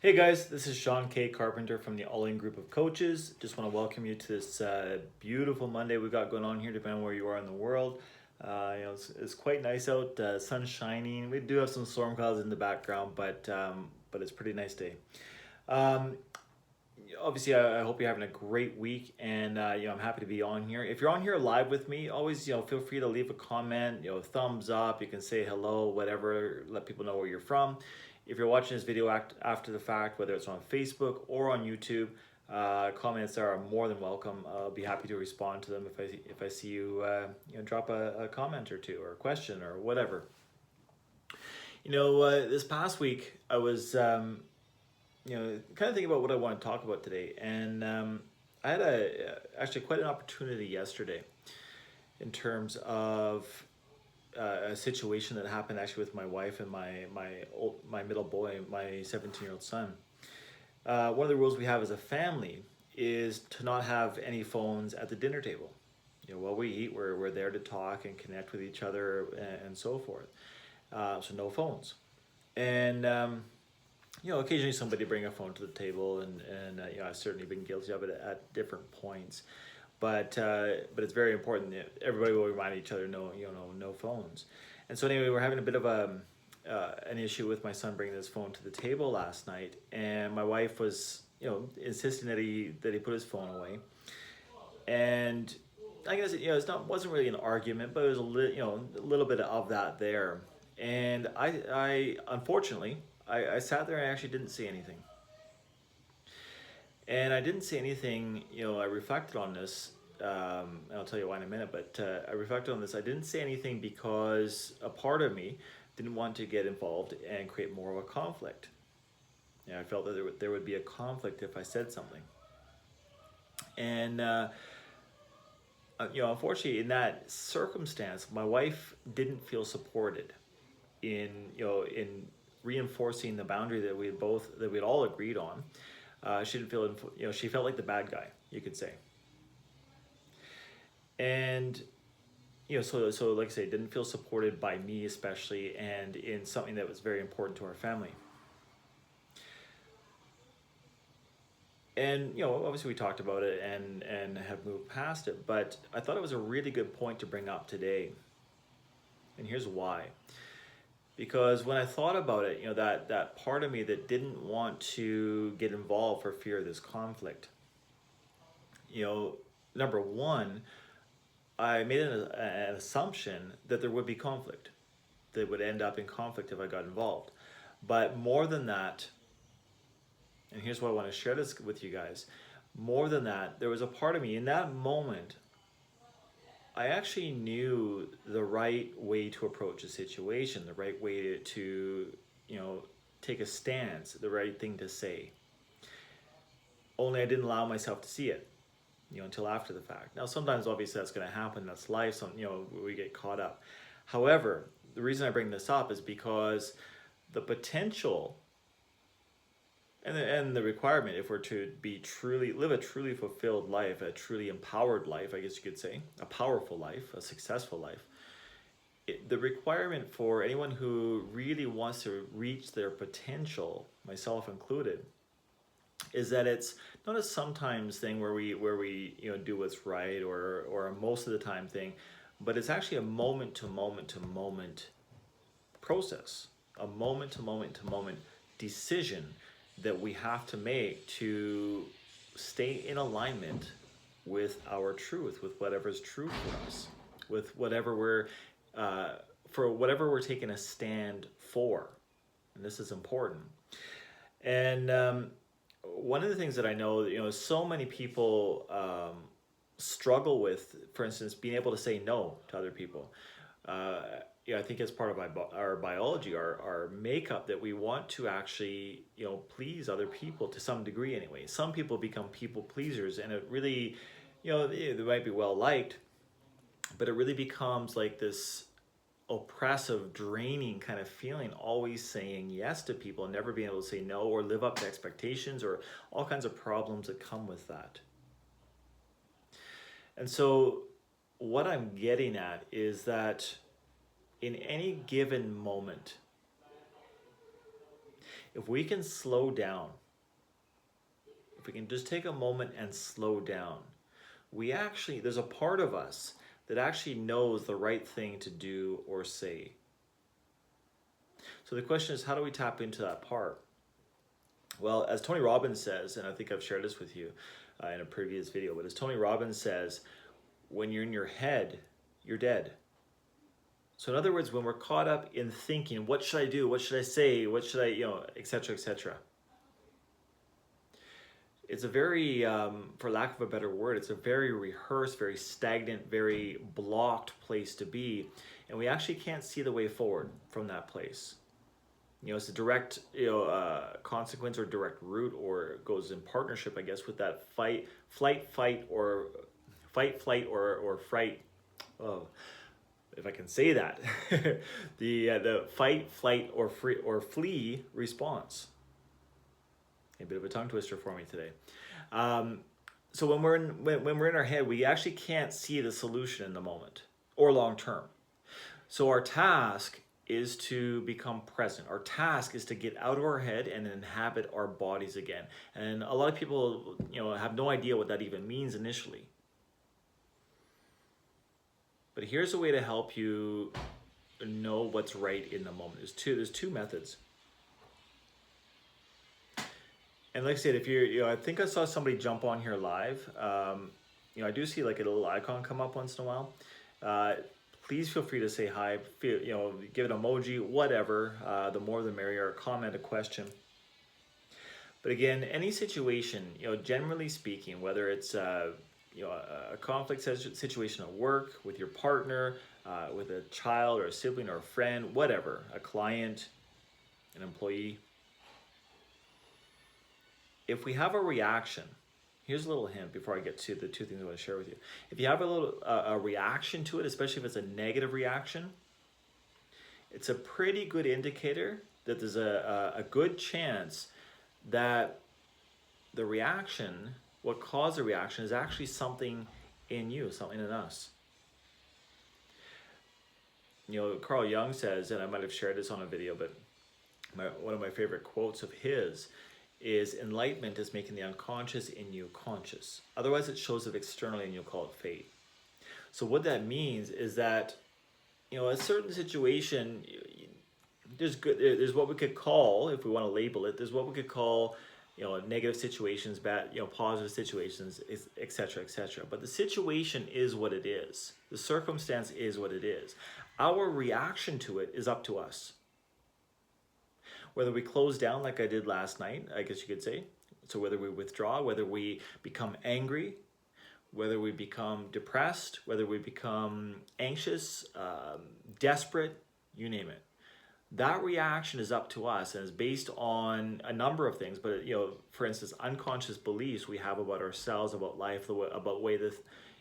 Hey guys, this is Shawn K. Carpenter from the Ollin group of coaches. Just want to welcome you to this beautiful Monday we got going on here, depending on where you are in the world. It's quite nice out, sun's shining. We do have some storm clouds in the background, but it's a pretty nice day. Um, Obviously, I hope you're having a great week, and I'm happy to be on here. If you're on here live with me, always feel free to leave a comment, thumbs up. You can say hello, whatever. Let people know where you're from. If you're watching this video after the fact, whether it's on Facebook or on YouTube, comments are more than welcome. I'll be happy to respond to them if I see you, drop a comment or two or a question or whatever. This past week I was kind of thinking about what I want to talk about today, and I had actually quite an opportunity yesterday in terms of a situation that happened actually with my wife and my middle boy, my 17-year-old son. One of the rules we have as a family is to not have any phones at the dinner table. While we eat, we're there to talk and connect with each other and so forth. So no phones. And occasionally somebody bring a phone to the table, and I've certainly been guilty of it at different points. But it's very important that everybody will remind each other, no phones. And so anyway, we're having a bit of an issue with my son bringing his phone to the table last night, and my wife was insisting that he put his phone away. And I guess wasn't really an argument, but it was a little bit of that there. And I unfortunately I sat there and I actually didn't see anything. And I didn't see anything, I reflected on this, and I'll tell you why in a minute, but I reflected on this. I didn't say anything because a part of me didn't want to get involved and create more of a conflict. I felt that there would be a conflict if I said something. And, unfortunately, in that circumstance, my wife didn't feel supported in reinforcing the boundary that we'd all agreed on. She didn't feel, she felt like the bad guy, you could say. And, so like I say, didn't feel supported by me especially, and in something that was very important to our family. And, obviously we talked about it and have moved past it, but I thought it was a really good point to bring up today. And here's why. Because when I thought about it, that part of me that didn't want to get involved for fear of this conflict, number one, I made an assumption that there would be conflict, that would end up in conflict if I got involved. But more than that, and here's why I want to share this with you guys, more than that, there was a part of me in that moment, I actually knew the right way to approach a situation, the right way to take a stance, the right thing to say. Only I didn't allow myself to see it, until after the fact. Now, sometimes obviously that's going to happen. That's life. We get caught up. However, the reason I bring this up is because the potential and the requirement, if we're to live a truly fulfilled life, a truly empowered life, I guess you could say, a powerful life, a successful life, the requirement for anyone who really wants to reach their potential, myself included, is that it's not a sometimes thing where we do what's right or a most of the time thing, but it's actually a moment to moment to moment process, a moment to moment to moment decision that we have to make to stay in alignment with our truth, with whatever's true for us, with whatever we're taking a stand for. And this is important. And one of the things that I know, so many people struggle with, for instance, being able to say no to other people. I think it's part of our biology, our makeup, that we want to actually, please other people to some degree anyway. Some people become people pleasers, and it really, they might be well liked, but it really becomes like this oppressive, draining kind of feeling, always saying yes to people and never being able to say no or live up to expectations, or all kinds of problems that come with that. And so what I'm getting at is that in any given moment, If we can slow down, if we can just take a moment and slow down, there's a part of us that actually knows the right thing to do or say. So the question is, how do we tap into that part? Well, as Tony Robbins says, and I think I've shared this with you in a previous video, but as Tony Robbins says, when you're in your head, you're dead. So in other words, when we're caught up in thinking, what should I do? What should I say? What should I, etc., etc. It's a very, for lack of a better word, it's a very rehearsed, very stagnant, very blocked place to be. And we actually can't see the way forward from that place. It's a direct, consequence or direct route, or it goes in partnership, I guess, with that fight, flight, or fright. Oh, if I can say that, the fight, flight, or flee response. A bit of a tongue twister for me today. So when we're in our head, we actually can't see the solution in the moment or long term. So our task is to become present. Our task is to get out of our head and inhabit our bodies again. And a lot of people, have no idea what that even means initially. But here's a way to help you know what's right in the moment. There's two methods. And like I said, if I think I saw somebody jump on here live. I do see like a little icon come up once in a while. Please feel free to say hi, give an emoji, whatever. The more the merrier, or comment, a question. But again, any situation, generally speaking, whether it's a conflict situation at work, with your partner, with a child or a sibling or a friend, whatever, a client, an employee. If we have a reaction, here's a little hint before I get to the two things I want to share with you. If you have a reaction to it, especially if it's a negative reaction, it's a pretty good indicator that there's a good chance that the reaction, what caused the reaction, is actually something in you, something in us. Carl Jung says, and I might have shared this on a video, but one of my favorite quotes of his is, enlightenment is making the unconscious in you conscious. Otherwise, it shows up externally and you'll call it fate. So what that means is that, a certain situation, there's what we could call, if we want to label it, there's what we could call, negative situations, bad, positive situations, etc., etc. But the situation is what it is. The circumstance is what it is. Our reaction to it is up to us. Whether we close down like I did last night, I guess you could say. So whether we withdraw, whether we become angry, whether we become depressed, whether we become anxious, desperate, you name it. That reaction is up to us and is based on a number of things. But, for instance, unconscious beliefs we have about ourselves, about life, about way the,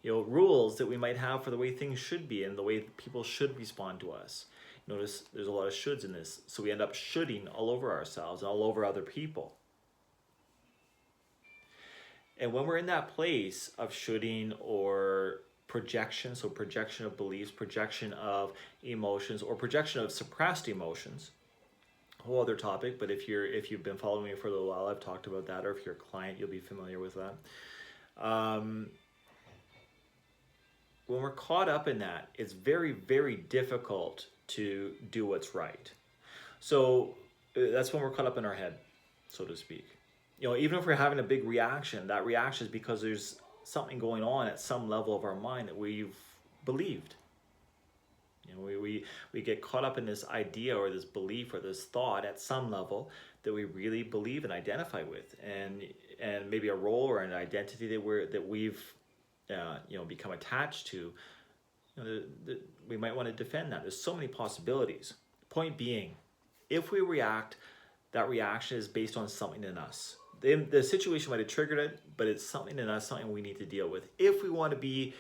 rules that we might have for the way things should be and the way people should respond to us. Notice there's a lot of shoulds in this. So we end up shoulding all over ourselves and all over other people. And when we're in that place of shoulding or projection, so projection of beliefs, projection of emotions, or projection of suppressed emotions, a whole other topic, but if you've been following me for a little while, I've talked about that, or if you're a client, you'll be familiar with that. When we're caught up in that, it's very, very difficult to do what's right. So that's when we're caught up in our head, so to speak. Even if we're having a big reaction, that reaction is because there's something going on at some level of our mind that we've believed. We get caught up in this idea or this belief or this thought at some level that we really believe and identify with, and maybe a role or an identity that we've become attached to. We might want to defend that. There's so many possibilities. Point being, if we react, that reaction is based on something in us. The situation might have triggered it, but it's something in us, something we need to deal with. If we want to be,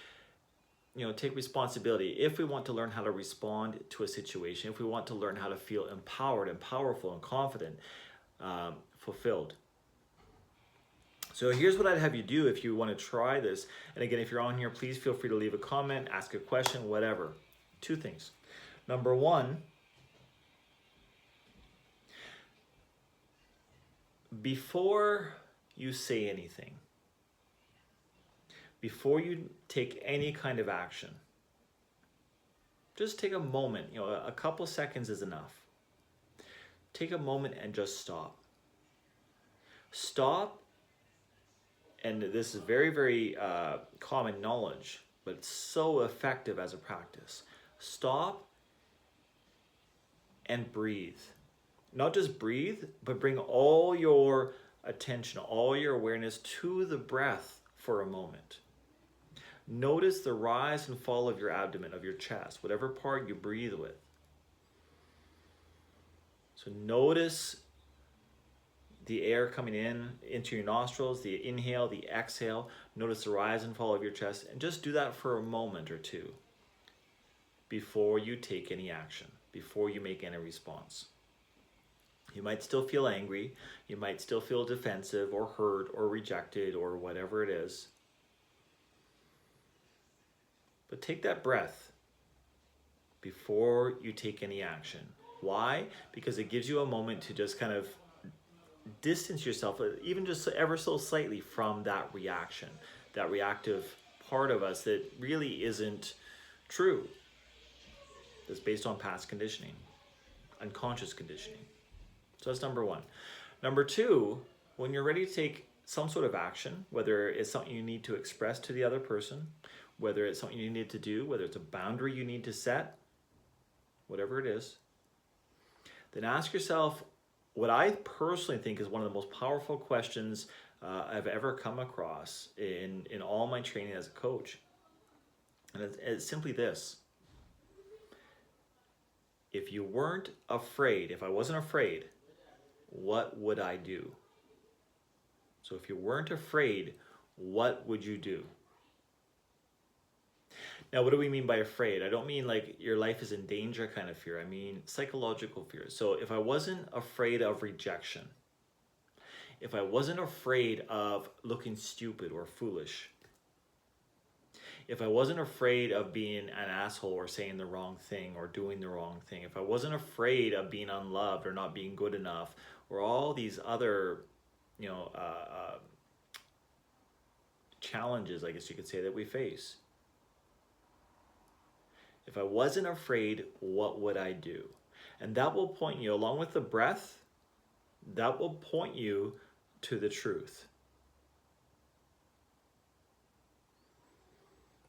take responsibility, if we want to learn how to respond to a situation, if we want to learn how to feel empowered and powerful and confident, fulfilled. So here's what I'd have you do if you want to try this. And again, if you're on here, please feel free to leave a comment, ask a question, whatever. Two things. Number one, before you say anything, before you take any kind of action, just take a moment, a couple seconds is enough. Take a moment and just stop. Stop, and this is very, very common knowledge, but it's so effective as a practice. Stop and breathe. Not just breathe, but bring all your attention, all your awareness to the breath for a moment. Notice the rise and fall of your abdomen, of your chest, whatever part you breathe with. So notice the air coming in into your nostrils, the inhale, the exhale. Notice the rise and fall of your chest, and just do that for a moment or two before you take any action, before you make any response. You might still feel angry, you might still feel defensive or hurt or rejected or whatever it is. But take that breath before you take any action. Why? Because it gives you a moment to just kind of distance yourself, even just ever so slightly, from that reaction, that reactive part of us that really isn't true. That's based on past conditioning, unconscious conditioning. So that's number one. Number two, when you're ready to take some sort of action, whether it's something you need to express to the other person, whether it's something you need to do, whether it's a boundary you need to set, whatever it is, then ask yourself what I personally think is one of the most powerful questions I've ever come across in all my training as a coach. And it's simply this. If you weren't afraid, if I wasn't afraid, what would I do? So if you weren't afraid, what would you do? Now, what do we mean by afraid? I don't mean like your life is in danger kind of fear. I mean psychological fear. So if I wasn't afraid of rejection, if I wasn't afraid of looking stupid or foolish, if I wasn't afraid of being an asshole or saying the wrong thing or doing the wrong thing, if I wasn't afraid of being unloved or not being good enough, or all these other, challenges, I guess you could say, that we face. If I wasn't afraid, what would I do? And that will point you, along with the breath, that will point you to the truth.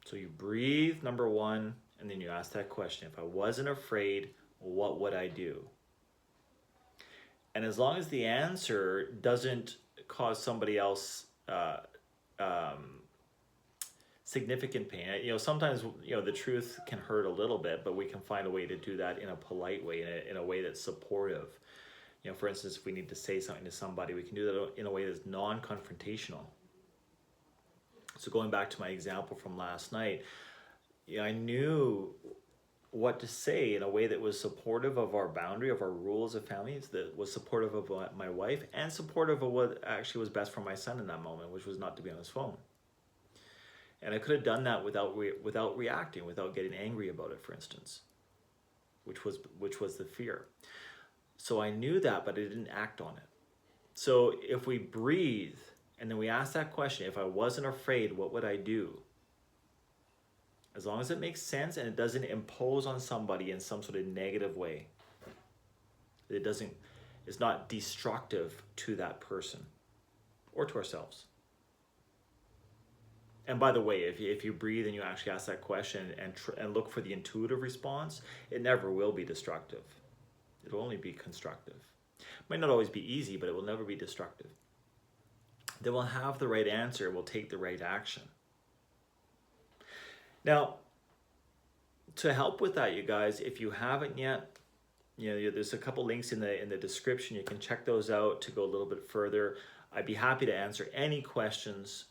So you breathe, number one, and then you ask that question. If I wasn't afraid, what would I do? And as long as the answer doesn't cause somebody else significant pain. Sometimes, the truth can hurt a little bit, but we can find a way to do that in a polite way, in a way that's supportive. For instance, if we need to say something to somebody, we can do that in a way that's non-confrontational. So going back to my example from last night, I knew what to say in a way that was supportive of our boundary, of our rules of families, that was supportive of my wife, and supportive of what actually was best for my son in that moment, which was not to be on his phone. And I could have done that without reacting, without getting angry about it, for instance, which was the fear. So I knew that, but I didn't act on it. So if we breathe and then we ask that question, if I wasn't afraid, what would I do? As long as it makes sense and it doesn't impose on somebody in some sort of negative way, it's not destructive to that person or to ourselves. And by the way, if you breathe and you actually ask that question and look for the intuitive response, it never will be destructive. It'll only be constructive. Might not always be easy, but it will never be destructive. Then we'll have the right answer, we'll take the right action. Now, to help with that, you guys, if you haven't yet, there's a couple links in the description. You can check those out to go a little bit further. I'd be happy to answer any questions,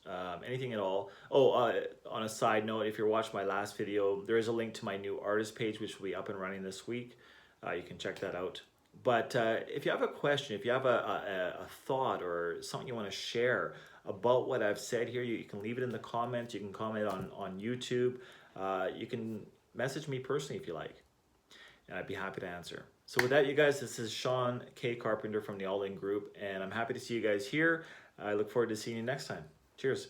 anything at all. On a side note, if you're watching my last video, there is a link to my new artist page, which will be up and running this week. You can check that out. But if you have a question, if you have a thought or something you want to share about what I've said here, you can leave it in the comments. You can comment on YouTube. You can message me personally if you like, and I'd be happy to answer. So with that, you guys, this is Shawn K. Carpenter from the Ollin Group, and I'm happy to see you guys here. I look forward to seeing you next time. Cheers.